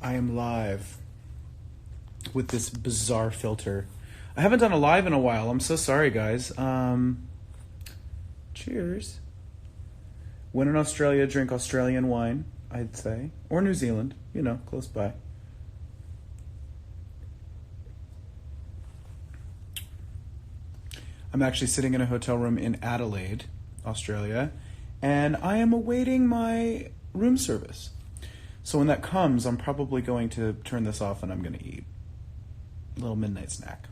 I am live with this bizarre filter. I haven't done a live in a while. I'm so sorry, guys. Cheers. When in Australia, drink Australian wine, I'd say. Or New Zealand, close by. I'm actually sitting in a hotel room in Adelaide, Australia, and I am awaiting my room service. So when that comes, I'm probably going to turn this off and I'm going to eat a little midnight snack.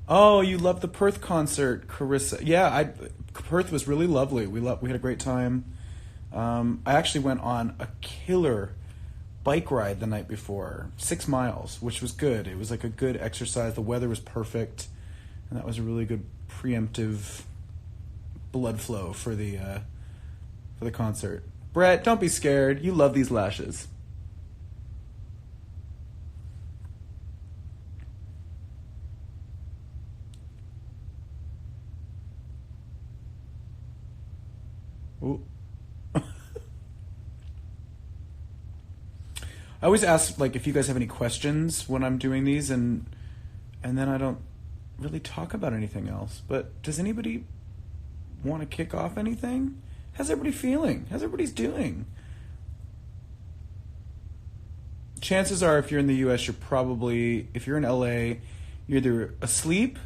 Oh, you loved the Perth concert, Carissa. Yeah, Perth was really lovely. We had a great time. I actually went on a killer bike ride the night before, 6 miles, which was good. It was like a good exercise. The weather was perfect, and that was a really good preemptive blood flow for the concert. Brett, don't be scared. You love these lashes. Ooh. I always ask, if you guys have any questions when I'm doing these, and then I don't really talk about anything else. But does anybody want to kick off anything? How's everybody feeling? How's everybody's doing? Chances are, if you're in the U.S., if you're in L.A., you're either asleep,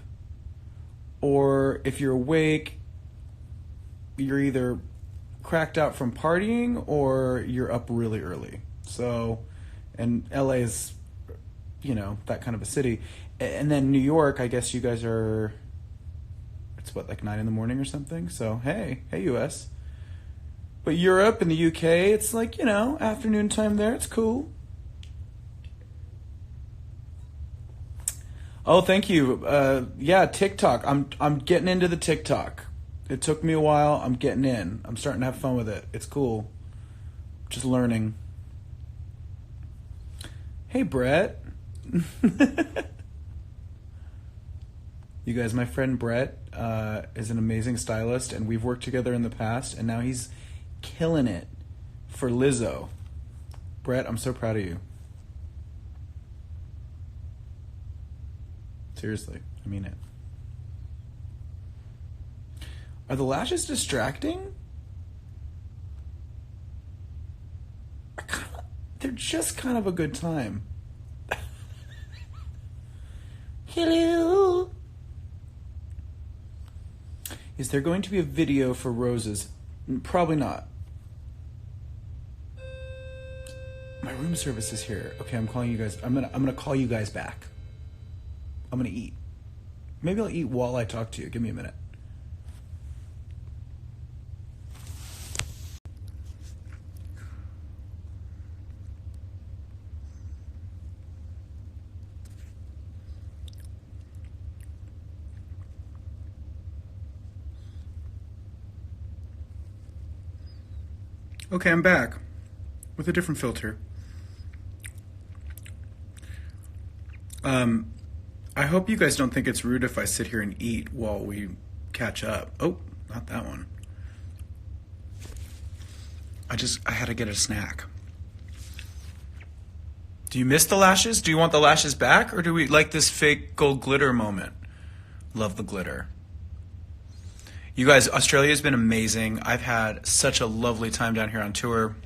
or if you're awake, you're either cracked out from partying or you're up really early. So, and LA is, that kind of a city. And then New York, I guess you guys are, it's 9 in the morning or something? So, hey US. But Europe and the UK, it's afternoon time there. It's cool. Oh, thank you. Yeah, TikTok. I'm getting into the TikTok. It took me a while. I'm getting in. I'm starting to have fun with it. It's cool. Just learning. Hey, Brett. You guys, my friend Brett is an amazing stylist, and we've worked together in the past, and now he's killing it for Lizzo. Brett, I'm so proud of you. Seriously, I mean it. Are the lashes distracting? They're just kind of a good time. Hello. Is there going to be a video for roses? Probably not. My room service is here. Okay, I'm calling you guys. I'm gonna call you guys back. I'm gonna eat. Maybe I'll eat while I talk to you. Give me a minute. Okay, I'm back with a different filter. I hope you guys don't think it's rude if I sit here and eat while we catch up. Oh, not that one. I had to get a snack. Do you miss the lashes? Do you want the lashes back, or do we like this fake gold glitter moment? Love the glitter. You guys, Australia's been amazing. I've had such a lovely time down here on tour.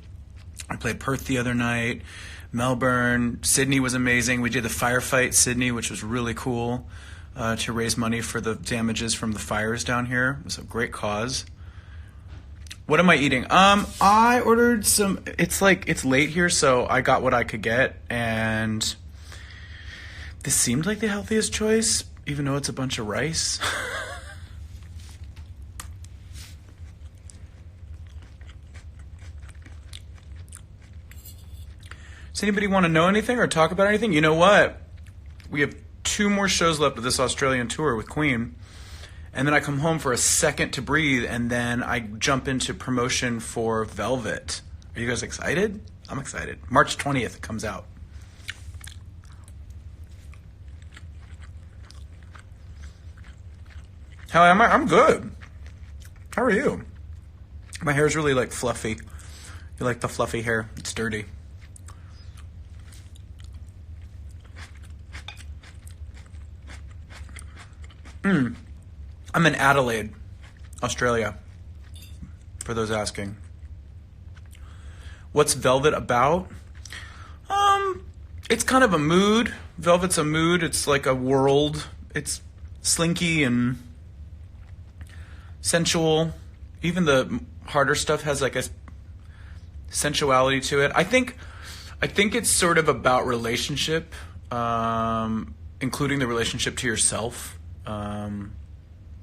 I played Perth the other night, Melbourne, Sydney was amazing. We did the firefight Sydney, which was really cool, to raise money for the damages from the fires down here. It was a great cause. What am I eating? I ordered some, it's late here, so I got what I could get, and this seemed like the healthiest choice, even though it's a bunch of rice. Does anybody want to know anything or talk about anything? You know what? We have 2 more shows left of this Australian tour with Queen. And then I come home for a second to breathe, and then I jump into promotion for Velvet. Are you guys excited? I'm excited. March 20th it comes out. How am I? I'm good. How are you? My hair's really fluffy. You like the fluffy hair? It's dirty. I'm in Adelaide, Australia, for those asking. What's Velvet about? It's kind of a mood. Velvet's a mood. It's like a world. It's slinky and sensual. Even the harder stuff has like a sensuality to it. I think it's sort of about relationship, including the relationship to yourself.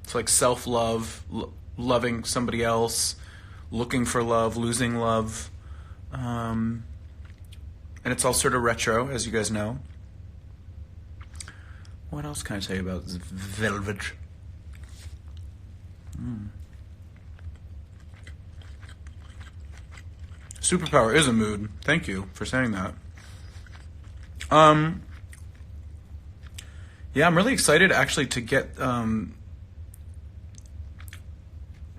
It's like self-love, loving somebody else, looking for love, losing love. And it's all sort of retro, as you guys know. What else can I tell you about Velvet? Superpower is a mood. Thank you for saying that. Yeah, I'm really excited actually to get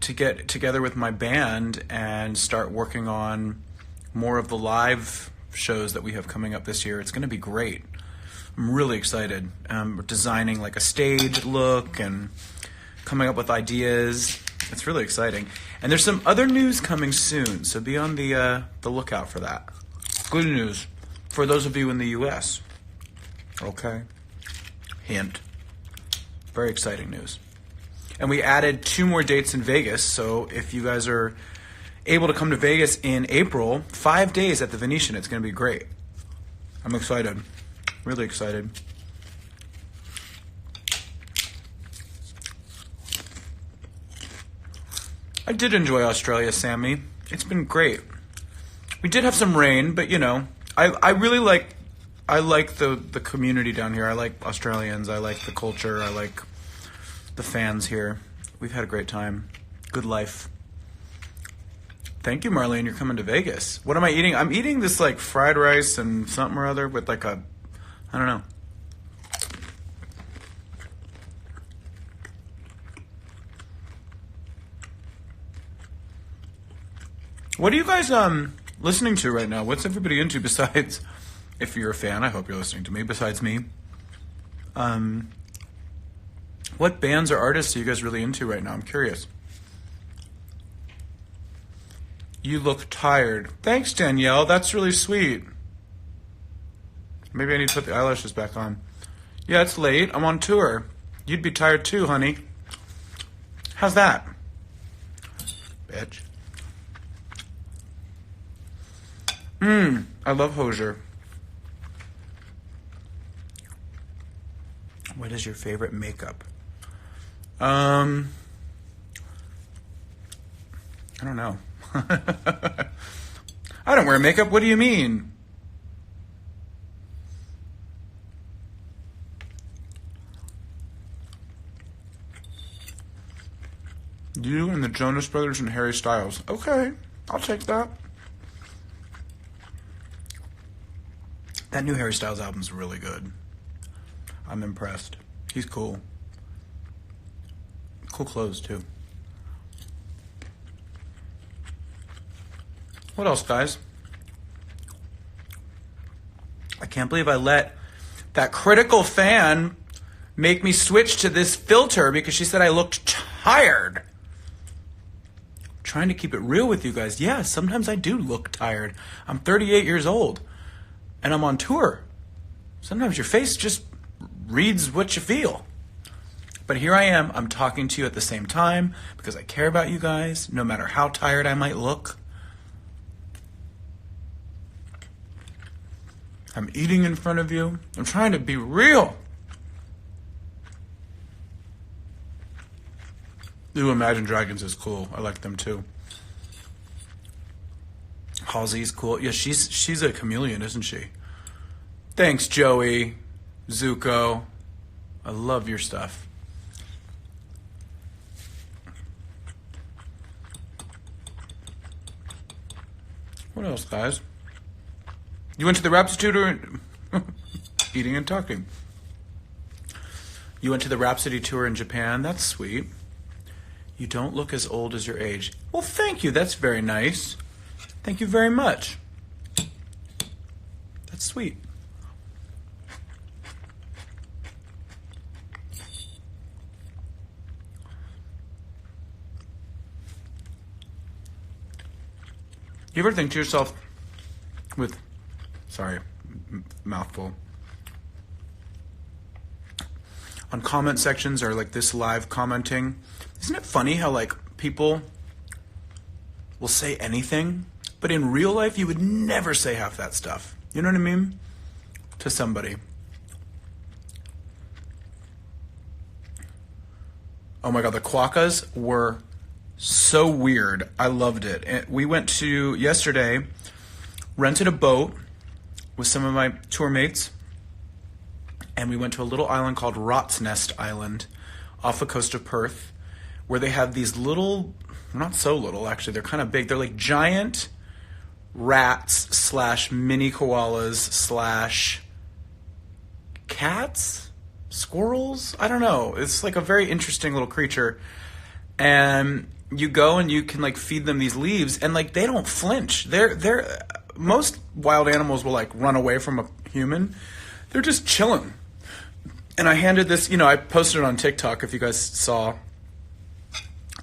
together with my band and start working on more of the live shows that we have coming up this year. It's going to be great. I'm really excited. We're designing like a stage look and coming up with ideas. It's really exciting. And there's some other news coming soon, so be on the lookout for that. Good news for those of you in the U.S. Okay. Hint. Very exciting news. And we added 2 more dates in Vegas, so if you guys are able to come to Vegas in April, 5 days at the Venetian, it's going to be great. I'm excited. Really excited. I did enjoy Australia, Sammy. It's been great. We did have some rain, but you know, I really like the community down here. I like Australians. I like the culture. I like the fans here. We've had a great time. Good life. Thank you, Marlene. You're coming to Vegas. What am I eating? I'm eating this like fried rice and something or other with like I don't know. What are you guys listening to right now? What's everybody into besides, if you're a fan, I hope you're listening to me, besides me. What bands or artists are you guys really into right now? I'm curious. You look tired. Thanks, Danielle. That's really sweet. Maybe I need to put the eyelashes back on. Yeah, it's late. I'm on tour. You'd be tired too, honey. How's that? Bitch. I love Hosier. What is your favorite makeup? I don't know. I don't wear makeup. What do you mean? You and the Jonas Brothers and Harry Styles. Okay, I'll take that. That new Harry Styles album's really good. I'm impressed. He's cool. Cool clothes, too. What else, guys? I can't believe I let that critical fan make me switch to this filter because she said I looked tired. I'm trying to keep it real with you guys. Yeah, sometimes I do look tired. I'm 38 years old, and I'm on tour. Sometimes your face just reads what you feel. But here I am. I'm talking to you at the same time because I care about you guys, no matter how tired I might look. I'm eating in front of you. I'm trying to be real. Ooh, Imagine Dragons is cool. I like them too. Halsey's cool. Yeah, she's a chameleon, isn't she? Thanks, Joey. Zuko. I love your stuff. What else, guys? You went to the Rhapsody tour? Eating and talking. You went to the Rhapsody tour in Japan? That's sweet. You don't look as old as your age. Well, thank you. That's very nice. Thank you very much. That's sweet. You ever think to yourself with, sorry, mouthful, on comment sections or like this live commenting, isn't it funny how like people will say anything, but in real life you would never say half that stuff. You know what I mean? To somebody. Oh my God, the quokkas were so weird. I loved it. And we went to, yesterday, rented a boat with some of my tour mates, and we went to a little island called Rot's Nest Island off the coast of Perth, where they have these little, not so little actually, they're kind of big. They're like giant rats slash mini koalas slash cats, squirrels. I don't know. It's like a very interesting little creature. And you go and you can like feed them these leaves, and like they don't flinch. They're most wild animals will like run away from a human. They're just chilling. And I handed this, I posted it on TikTok if you guys saw.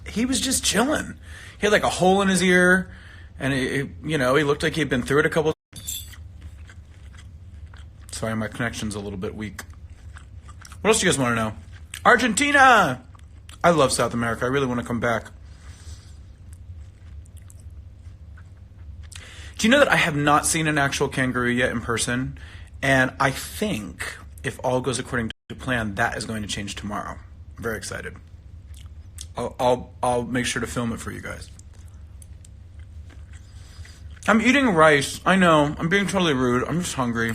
He was just chilling. He had like a hole in his ear, and he looked like he'd been through it a couple. Sorry, my connection's a little bit weak. What else do you guys want to know? Argentina! I love South America. I really want to come back. Do you know that I have not seen an actual kangaroo yet in person? And I think, if all goes according to plan, that is going to change tomorrow. I'm very excited. I'll make sure to film it for you guys. I'm eating rice. I know. I'm being totally rude. I'm just hungry.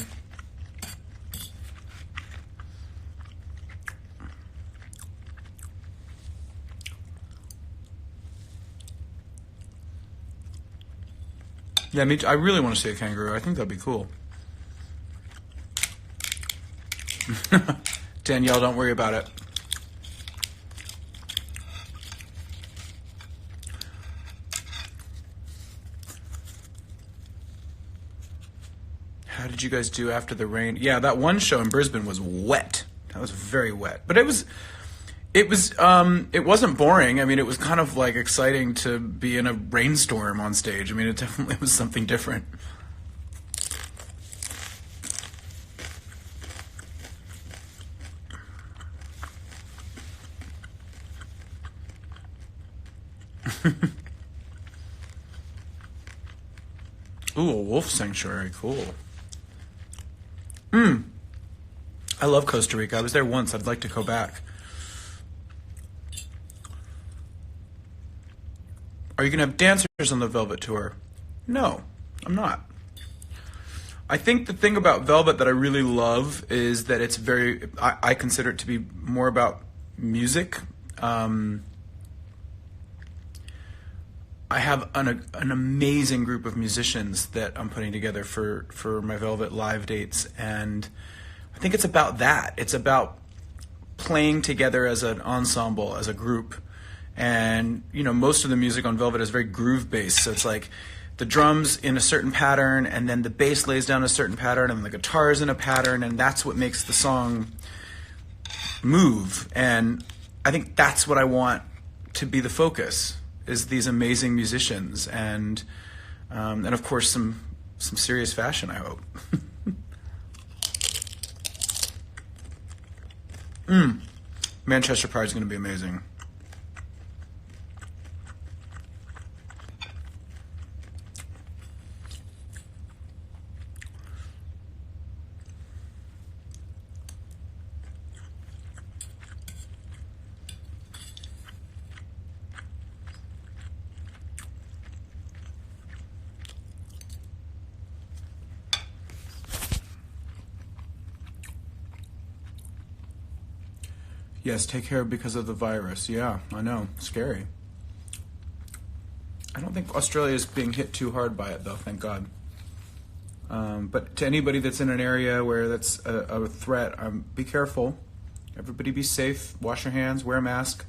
Yeah, I really want to see a kangaroo. I think that'd be cool. Danielle, don't worry about it. How did you guys do after the rain? Yeah, that one show in Brisbane was wet. That was very wet. But it wasn't boring. I mean, it was kind of like exciting to be in a rainstorm on stage. I mean, it definitely was something different. Ooh, a wolf sanctuary, cool. I love Costa Rica. I was there once. I'd like to go back. Are you going to have dancers on the Velvet Tour? No, I'm not. I think the thing about Velvet that I really love is that it's I consider it to be more about music. I have an amazing group of musicians that I'm putting together for my Velvet live dates, and I think it's about that. It's about playing together as an ensemble, as a group. And, most of the music on Velvet is very groove-based, so it's like the drums in a certain pattern, and then the bass lays down a certain pattern, and the guitar is in a pattern, and that's what makes the song move. And I think that's what I want to be the focus, is these amazing musicians, and of course some serious fashion, I hope. Manchester Pride is going to be amazing. Yes, take care because of the virus. Yeah, I know. Scary. I don't think Australia is being hit too hard by it, though, thank God. But to anybody that's in an area where that's a threat, be careful. Everybody be safe. Wash your hands. Wear a mask.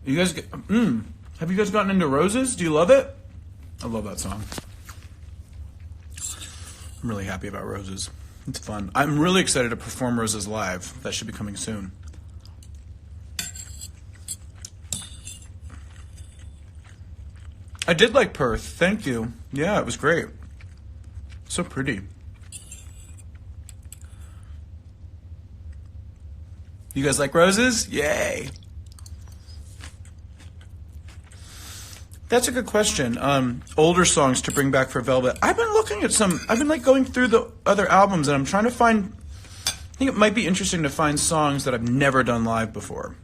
You guys, have you guys gotten into Roses? Do you love it? I love that song. I'm really happy about Roses. It's fun. I'm really excited to perform Roses live. That should be coming soon. I did like Perth. Thank you. Yeah, it was great. So pretty. You guys like Roses? Yay. That's a good question. Older songs to bring back for Velvet. I've been looking at some. I've been like going through the other albums, and I'm trying to find. I think it might be interesting to find songs that I've never done live before.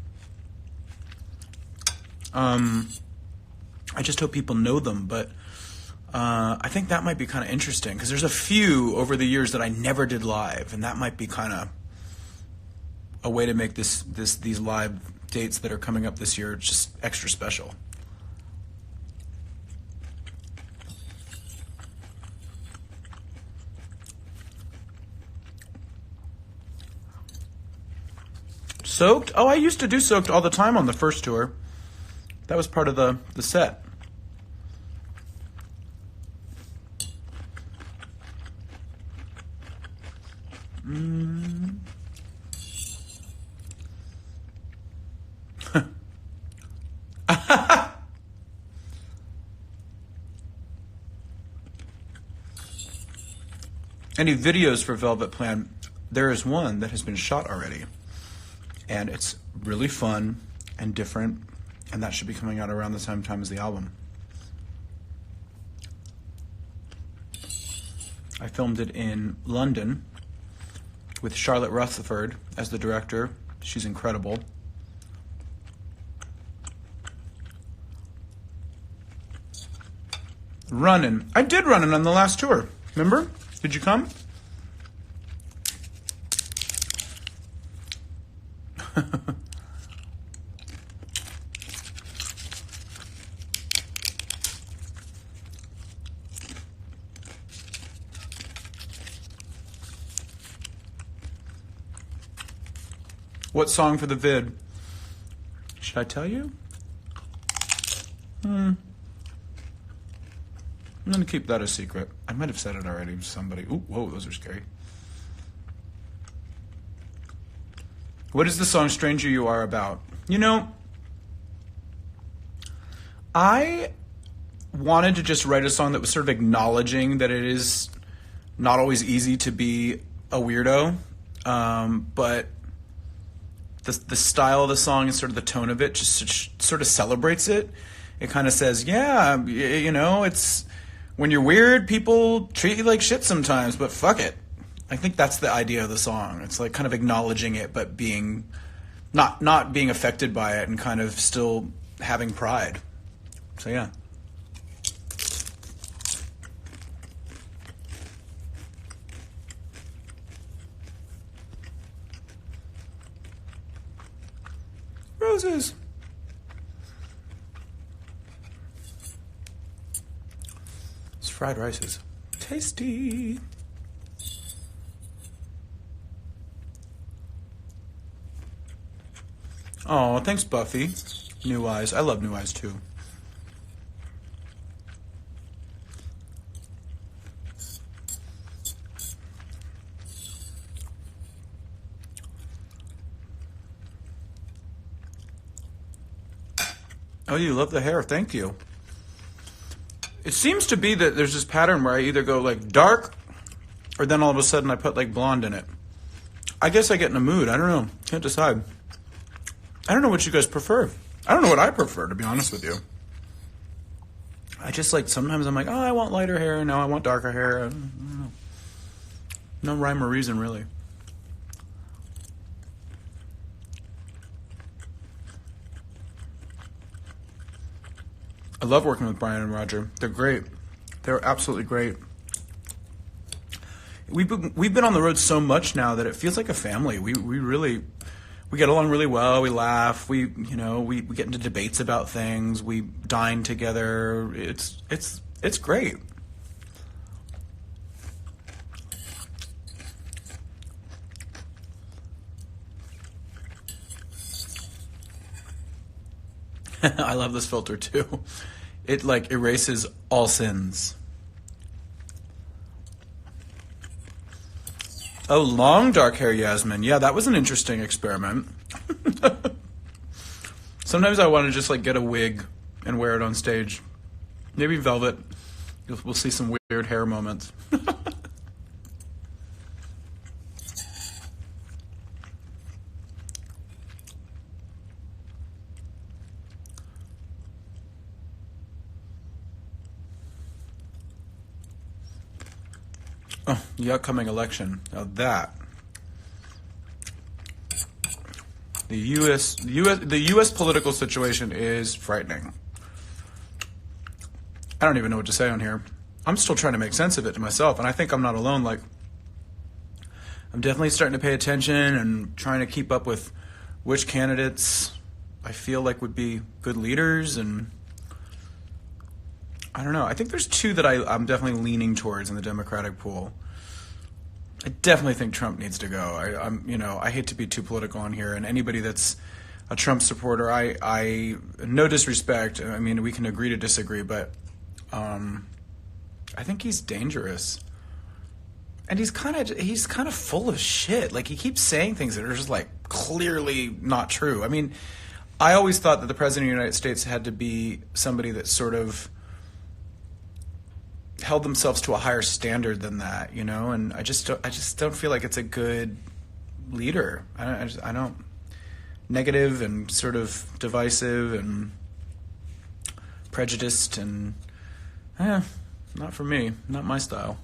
I just hope people know them, but I think that might be kind of interesting because there's a few over the years that I never did live, and that might be kind of a way to make these live dates that are coming up this year just extra special. Soaked? Oh, I used to do Soaked all the time on the first tour. That was part of the set. Any videos for Velvet Plan? There is one that has been shot already. And it's really fun and different, and that should be coming out around the same time as the album. I filmed it in London with Charlotte Rutherford as the director. She's incredible. Running. I did Running on the last tour. Remember? Did you come? What song for the vid? Should I tell you? I'm going to keep that a secret. I might have said it already to somebody. Ooh, whoa, those are scary. What is the song Stranger You Are about? You know, I wanted to just write a song that was sort of acknowledging that it is not always easy to be a weirdo, but the style of the song and sort of the tone of it just sort of celebrates it. It kind of says, yeah, you know, it's when you're weird, people treat you like shit sometimes, but fuck it. I think that's the idea of the song. It's like kind of acknowledging it, but being not being affected by it and kind of still having pride. So yeah. Roses. It's fried rices. Tasty. Oh, thanks, Buffy. New Eyes. I love New Eyes, too. Oh, you love the hair. Thank you. It seems to be that there's this pattern where I either go, like, dark, or then all of a sudden I put, like, blonde in it. I guess I get in a mood. I don't know. Can't decide. I don't know what you guys prefer. I don't know what I prefer, to be honest with you. I just like, sometimes I'm like, oh, I want lighter hair. No, I want darker hair. I don't know. No rhyme or reason, really. I love working with Brian and Roger. They're great. They're absolutely great. We've been on the road so much now that it feels like a family. We get along really well. We laugh. We get into debates about things. We dine together. It's great. I love this filter too. It like erases all sins. Oh, long dark hair Yasmin. Yeah, that was an interesting experiment. Sometimes I want to just like get a wig and wear it on stage. Maybe velvet. We'll see some weird hair moments. Oh, the upcoming election. Now that the U.S. political situation is frightening. I don't even know what to say on here. I'm still trying to make sense of it to myself, and I think I'm not alone. Like, I'm definitely starting to pay attention and trying to keep up with which candidates I feel like would be good leaders, and I don't know. I think there's two that I'm definitely leaning towards in the Democratic pool. I definitely think Trump needs to go. I hate to be too political on here, and anybody that's a Trump supporter, I no disrespect. I mean, we can agree to disagree, but I think he's dangerous, and he's kind of full of shit. Like, he keeps saying things that are just like clearly not true. I mean, I always thought that the president of the United States had to be somebody that sort of held themselves to a higher standard than that, you know. And I just don't feel like it's a good leader. I don't. Negative and sort of divisive and prejudiced and not for me, not my style.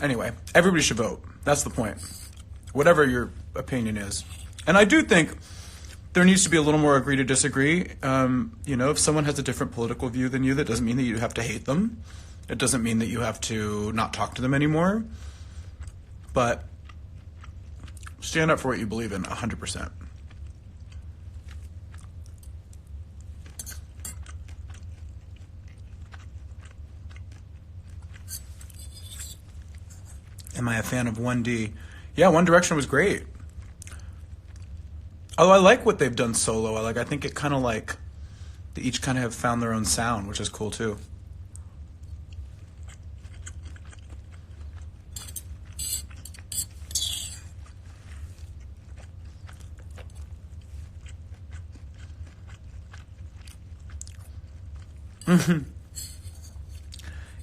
Anyway, everybody should vote. That's the point. Whatever your opinion is. And I do think there needs to be a little more agree to disagree. If someone has a different political view than you, that doesn't mean that you have to hate them. It doesn't mean that you have to not talk to them anymore. But stand up for what you believe in, 100%. Am I a fan of 1D? Yeah, One Direction was great. Although I like what they've done solo. I think it kind of like they each kind of have found their own sound, which is cool too.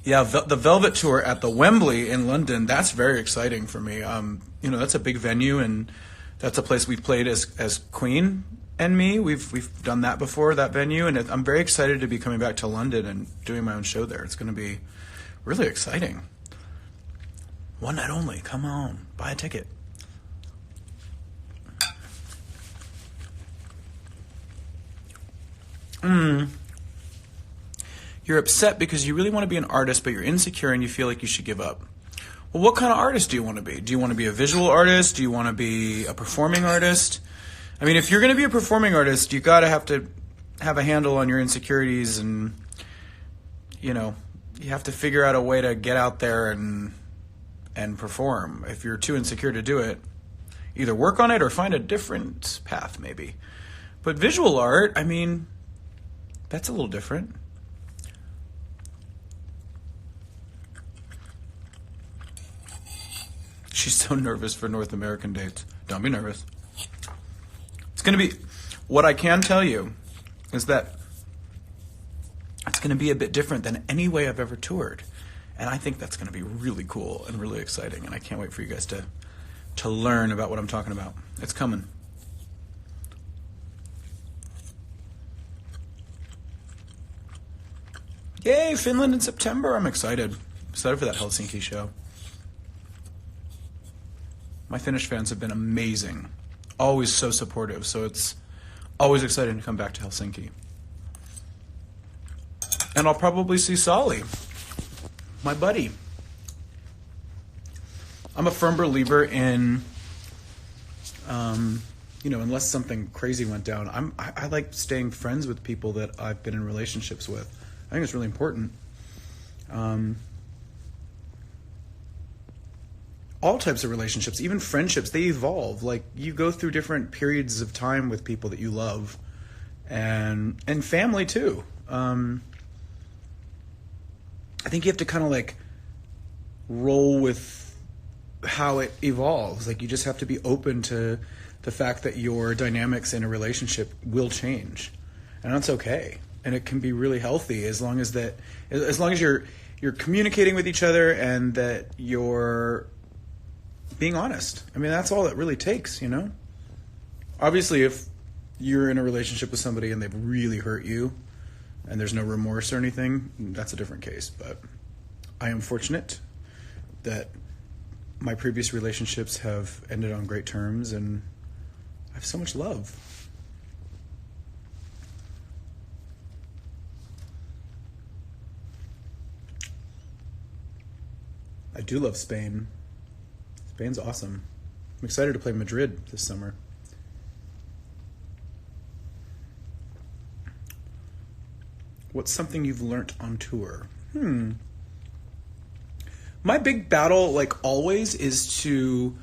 Yeah, the Velvet Tour at the Wembley in London, that's very exciting for me. That's a big venue, and that's a place we've played as Queen and me. We've done that before, that venue, and I'm very excited to be coming back to London and doing my own show there. It's going to be really exciting. One night only. Come on, buy a ticket. You're upset because you really want to be an artist, but you're insecure and you feel like you should give up. Well, what kind of artist do you want to be? Do you want to be a visual artist? Do you want to be a performing artist? I mean, if you're going to be a performing artist, you got to have a handle on your insecurities, and you have to figure out a way to get out there and perform. If you're too insecure to do it, either work on it or find a different path maybe. But visual art, I mean, that's a little different. She's so nervous for North American dates. Don't be nervous. It's going to be, what I can tell you is that it's going to be a bit different than any way I've ever toured. And I think that's going to be really cool and really exciting. And I can't wait for you guys to learn about what I'm talking about. It's coming. Yay, Finland in September. I'm excited. Excited for that Helsinki show. My Finnish fans have been amazing. Always so supportive. So it's always exciting to come back to Helsinki. And I'll probably see Solly, my buddy. I'm a firm believer in, unless something crazy went down, I like staying friends with people that I've been in relationships with. I think it's really important. all types of relationships, even friendships, they evolve. Like you go through different periods of time with people that you love, and family too. I think you have to kind of like roll with how it evolves. Like you just have to be open to the fact that your dynamics in a relationship will change, and that's okay. And it can be really healthy as long as you're communicating with each other and that you're being honest. I mean, that's all it really takes, you know? Obviously, if you're in a relationship with somebody and they've really hurt you and there's no remorse or anything, that's a different case. But I am fortunate that my previous relationships have ended on great terms and I have so much love. I do love Spain. Spain's awesome. I'm excited to play Madrid this summer. What's something you've learnt on tour? My big battle, like always, is to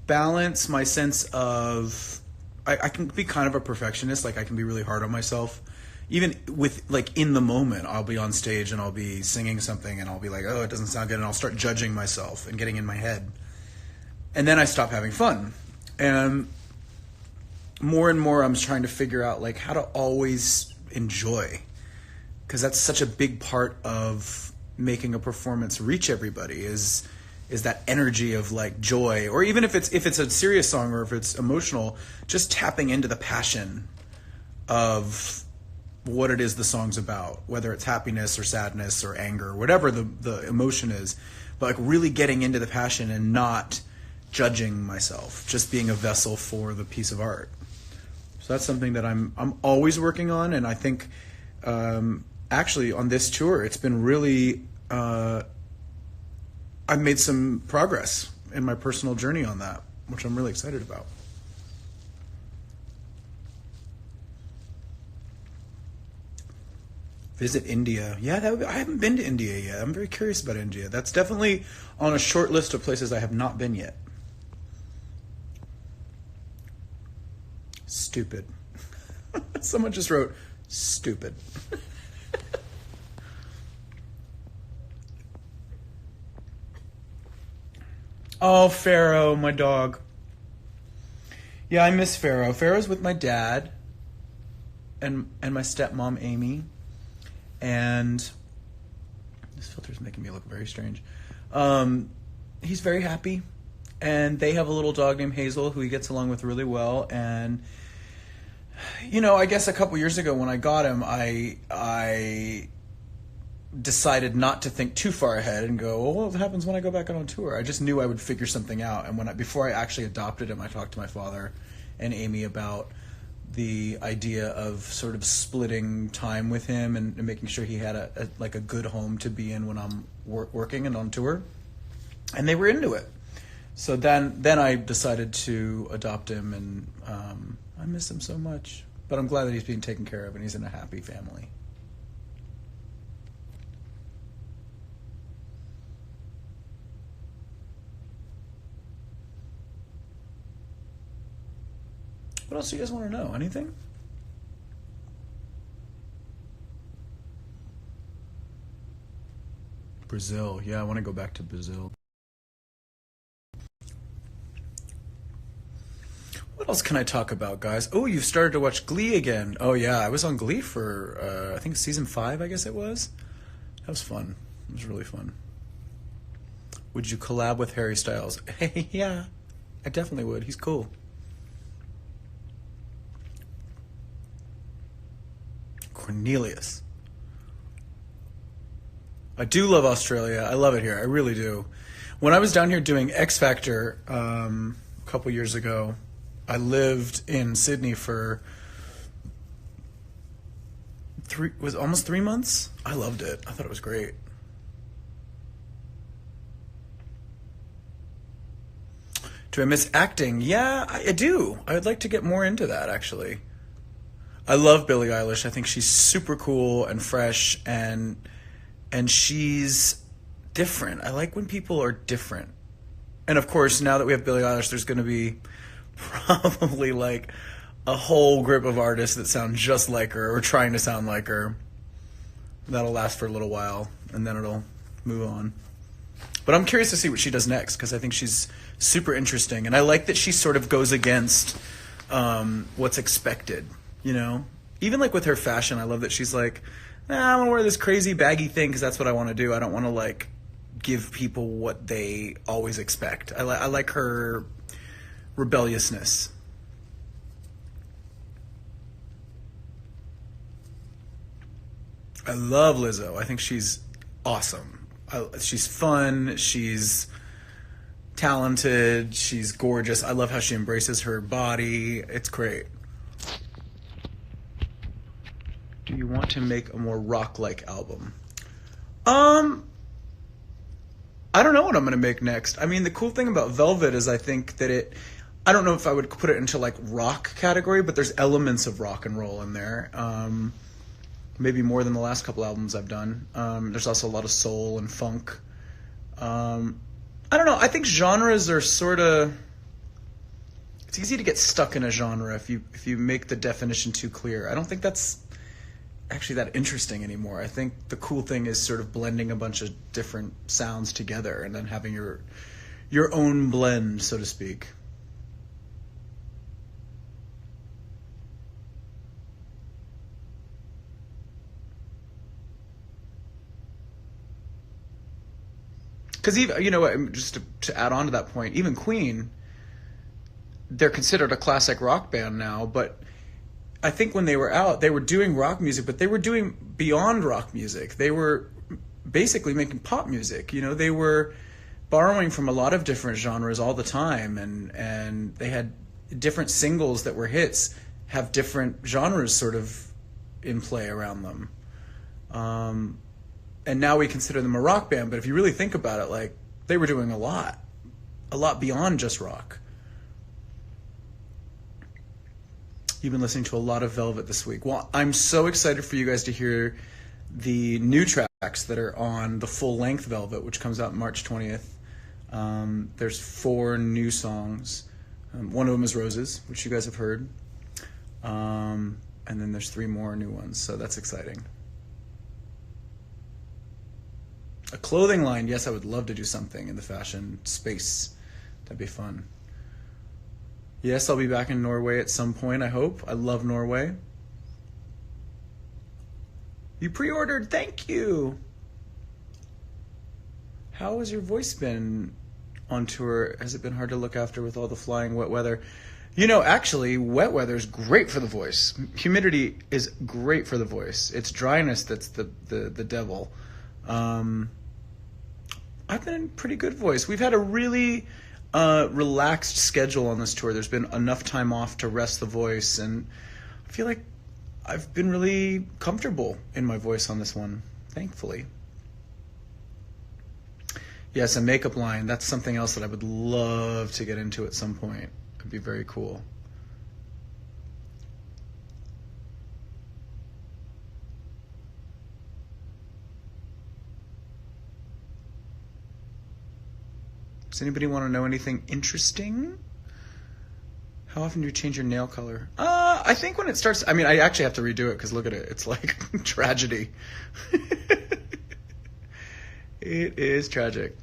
balance my sense of... I can be kind of a perfectionist. Like I can be really hard on myself. Even with, like, in the moment, I'll be on stage and I'll be singing something and I'll be like, oh, it doesn't sound good. And I'll start judging myself and getting in my head. And then I stop having fun. And more I'm trying to figure out, like, how to always enjoy. Because that's such a big part of making a performance reach everybody is that energy of, like, joy. Or even if it's a serious song or if it's emotional, just tapping into the passion of what it is the song's about, whether it's happiness or sadness or anger, or whatever the emotion is, but like really getting into the passion and not judging myself, just being a vessel for the piece of art. So that's something that I'm always working on, and I think actually on this tour it's been really I've made some progress in my personal journey on that, which I'm really excited about. Visit India. Yeah, I haven't been to India yet. I'm very curious about India. That's definitely on a short list of places I have not been yet. Stupid. Someone just wrote, stupid. Oh, Pharaoh, my dog. Yeah, I miss Pharaoh. Pharaoh's with my dad and my stepmom, Amy. And this filter's making me look very strange. He's very happy. And they have a little dog named Hazel who he gets along with really well. And, you know, I guess a couple years ago when I got him, I decided not to think too far ahead and go, well, what happens when I go back out on tour? I just knew I would figure something out. And before I actually adopted him, I talked to my father and Amy about the idea of sort of splitting time with him and making sure he had a good home to be in when I'm working and on tour. And they were into it. So then I decided to adopt him, and I miss him so much. But I'm glad that he's being taken care of and he's in a happy family. What else do you guys want to know? Anything? Brazil. Yeah, I want to go back to Brazil. What else can I talk about, guys? Oh, you've started to watch Glee again. Oh, yeah. I was on Glee for, I think, season 5, I guess it was. That was fun. It was really fun. Would you collab with Harry Styles? Hey, yeah. I definitely would. He's cool. Cornelius. I do love Australia. I love it here. I really do. When I was down here doing X Factor a couple years ago, I lived in Sydney for almost 3 months. I loved it. I thought it was great. Do I miss acting? Yeah, I do. I would like to get more into that, actually. I love Billie Eilish. I think she's super cool and fresh, and she's different. I like when people are different. And of course, now that we have Billie Eilish, there's going to be probably like a whole group of artists that sound just like her or trying to sound like her. That'll last for a little while, and then it'll move on. But I'm curious to see what she does next, because I think she's super interesting. And I like that she sort of goes against what's expected, you know? Even like with her fashion, I love that she's like, I want to wear this crazy baggy thing because that's what I want to do. I don't want to like give people what they always expect. I like her rebelliousness. I love Lizzo. I think she's awesome. She's fun. She's talented. She's gorgeous. I love how she embraces her body. It's great. Do you want to make a more rock-like album? I don't know what I'm going to make next. I mean, the cool thing about Velvet is I think that I don't know if I would put it into like rock category, but there's elements of rock and roll in there. Maybe more than the last couple albums I've done. There's also a lot of soul and funk. I don't know. I think genres are sort of... It's easy to get stuck in a genre if you make the definition too clear. I don't think that's actually that interesting anymore. I think the cool thing is sort of blending a bunch of different sounds together and then having your own blend, so to speak. Because even, you know what, just to add on to that point, even Queen, they're considered a classic rock band now, but I think when they were out, they were doing rock music, but they were doing beyond rock music. They were basically making pop music. You know, they were borrowing from a lot of different genres all the time, and they had different singles that were hits, have different genres sort of in play around them. And now we consider them a rock band, but if you really think about it, like, they were doing a lot beyond just rock. You've been listening to a lot of Velvet this week. Well, I'm so excited for you guys to hear the new tracks that are on the full-length Velvet, which comes out March 20th. There's 4 new songs. One of them is Roses, which you guys have heard. And then there's 3 more new ones, so that's exciting. A clothing line, yes, I would love to do something in the fashion space. That'd be fun. Yes, I'll be back in Norway at some point, I hope. I love Norway. You pre-ordered, thank you. How has your voice been on tour? Has it been hard to look after with all the flying wet weather? You know, actually, wet weather is great for the voice. Humidity is great for the voice. It's dryness that's the devil. I've been in pretty good voice. We've had a really relaxed schedule on this tour. There's been enough time off to rest the voice, and I feel like I've been really comfortable in my voice on this one, thankfully. Yes, a makeup line. That's something else that I would love to get into at some point. It'd be very cool. Does anybody want to know anything interesting? How often do you change your nail color? I think when it starts... I mean, I actually have to redo it because look at it. It's like tragedy. It is tragic.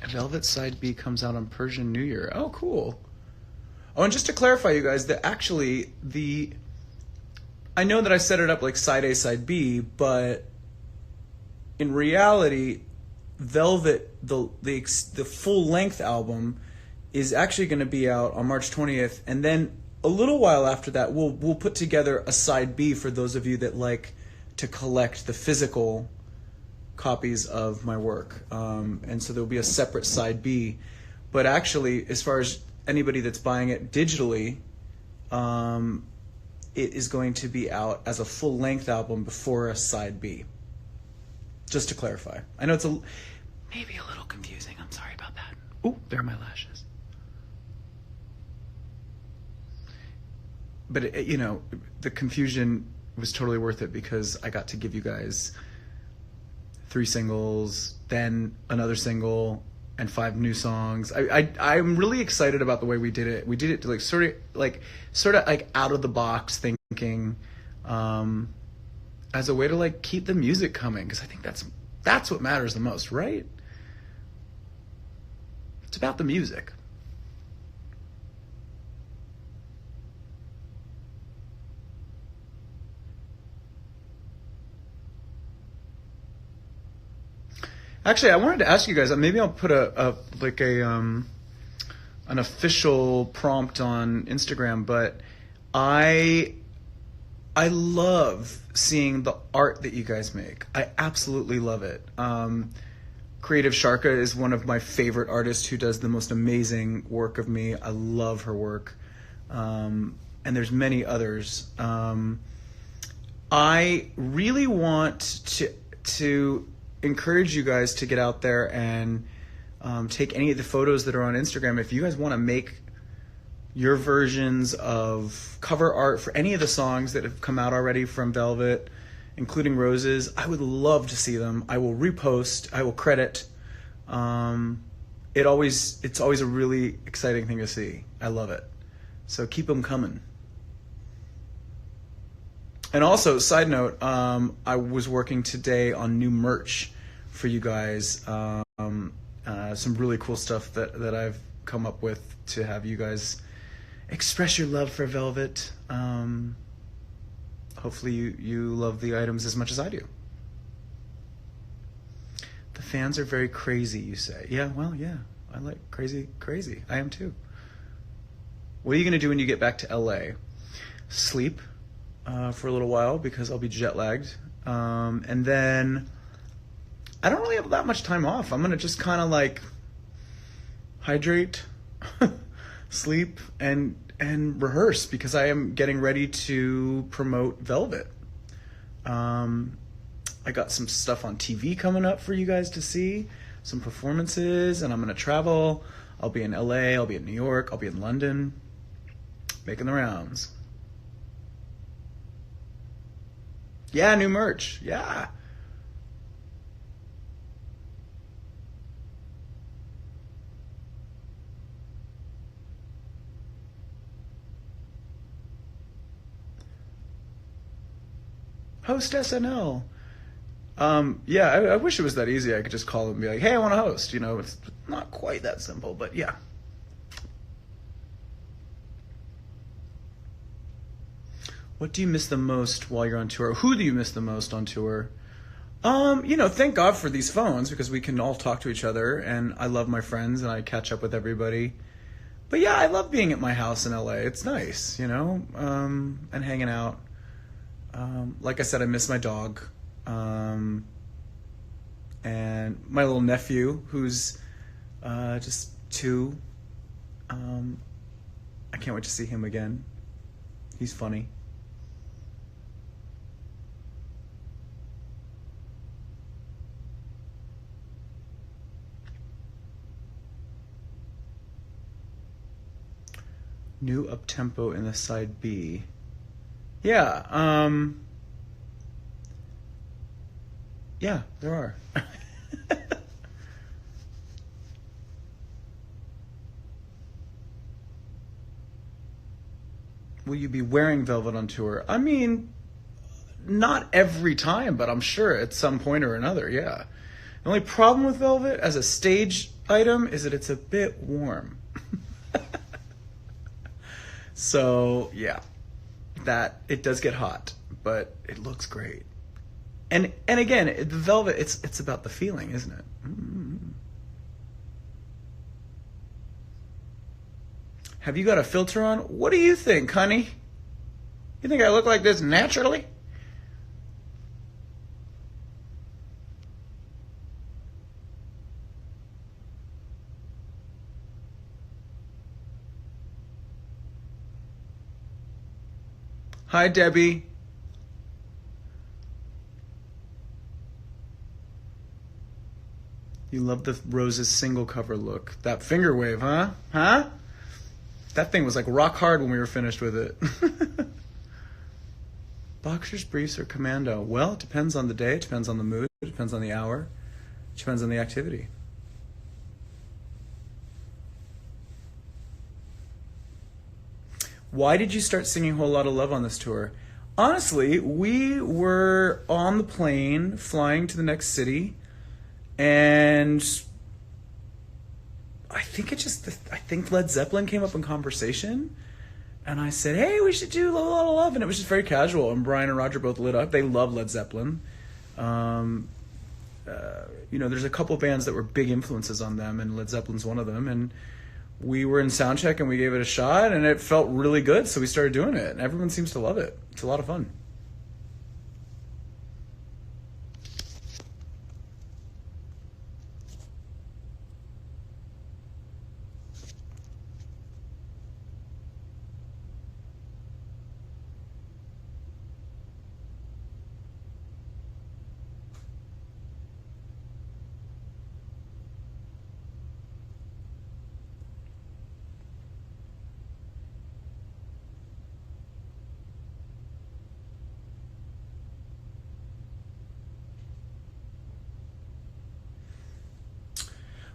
Velvet Side B comes out on Persian New Year. Oh, cool. Oh, and just to clarify, you guys, that actually I know that I set it up like side A, side B, but in reality, Velvet, the full-length album, is actually going to be out on March 20th, and then a little while after that, we'll put together a side B for those of you that like to collect the physical copies of my work, and so there'll be a separate side B. But actually, as far as anybody that's buying it digitally, it is going to be out as a full-length album before a side B. Just to clarify. I know it's maybe a little confusing. I'm sorry about that. Ooh, there are my lashes. But, you know, the confusion it was totally worth it because I got to give you guys 3 singles, then another single, and 5 new songs. I'm really excited about the way we did it. We did it like sort of like out of the box thinking, as a way to like keep the music coming, because I think that's what matters the most, right? It's about the music. Actually, I wanted to ask you guys. Maybe I'll put an official prompt on Instagram. But I love seeing the art that you guys make. I absolutely love it. Creative Sharka is one of my favorite artists who does the most amazing work of me. I love her work, and there's many others. I really want to encourage you guys to get out there and take any of the photos that are on Instagram. If you guys want to make your versions of cover art for any of the songs that have come out already from Velvet, including Roses, I would love to see them. I will repost. I will credit. It's always a really exciting thing to see. I love it. So keep them coming. And also, side note, I was working today on new merch for you guys. Some really cool stuff that I've come up with to have you guys express your love for Velvet. Hopefully you love the items as much as I do. The fans are very crazy, you say. Yeah, well, yeah. I like crazy. I am too. What are you going to do when you get back to LA? Sleep for a little while because I'll be jet lagged. And then I don't really have that much time off. I'm going to just kind of like hydrate, sleep, and rehearse because I am getting ready to promote Velvet. I got some stuff on TV coming up for you guys to see, some performances, and I'm going to travel. I'll be in LA, I'll be in New York, I'll be in London, making the rounds. Yeah, new merch. Yeah. Host SNL. Yeah, I wish it was that easy. I could just call and be like, hey, I want to host. You know, it's not quite that simple, but yeah. What do you miss the most while you're on tour? Who do you miss the most on tour? Thank God for these phones because we can all talk to each other, and I love my friends and I catch up with everybody. But yeah, I love being at my house in LA. It's nice, and hanging out. Like I said, I miss my dog. And my little nephew, who's just 2. I can't wait to see him again. He's funny. New up-tempo in the side B. Yeah, yeah, there are. Will you be wearing Velvet on tour? I mean, not every time, but I'm sure at some point or another, yeah. The only problem with Velvet as a stage item is that it's a bit warm. So, yeah, that it does get hot, but it looks great. And again, the Velvet, it's about the feeling, isn't it? Mm. Have you got a filter on? What do you think, honey? You think I look like this naturally? Hi, Debbie. You love the Roses single cover look. That finger wave, huh? Huh? That thing was like rock hard when we were finished with it. Boxers, briefs, or commando? Well, it depends on the day, it depends on the mood, it depends on the hour, it depends on the activity. Why did you start singing Whole Lotta Love on this tour? Honestly, we were on the plane flying to the next city, and I think Led Zeppelin came up in conversation, and I said, hey, we should do Whole Lotta Love, and it was just very casual, and Brian and Roger both lit up. They love Led Zeppelin. There's a couple bands that were big influences on them, and Led Zeppelin's one of them, and we were in soundcheck and we gave it a shot and it felt really good, so we started doing it and everyone seems to love it. It's a lot of fun.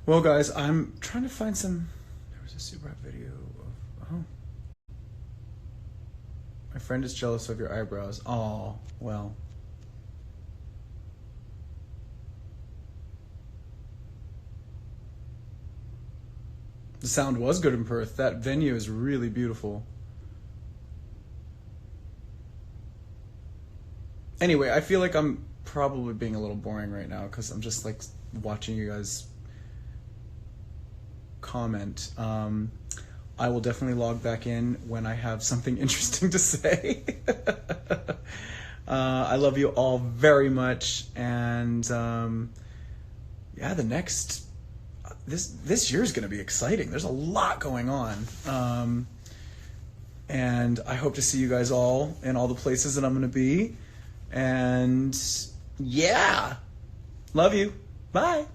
Well, guys, I'm trying to find some. There was a super hot video of. Oh. My friend is jealous of your eyebrows. Oh, well. The sound was good in Perth. That venue is really beautiful. Anyway, I feel like I'm probably being a little boring right now because I'm just like watching you guys comment. I will definitely log back in when I have something interesting to say. I love you all very much, and yeah, this year is going to be exciting. There's a lot going on, and I hope to see you guys all in all the places that I'm going to be. And yeah, love you. Bye.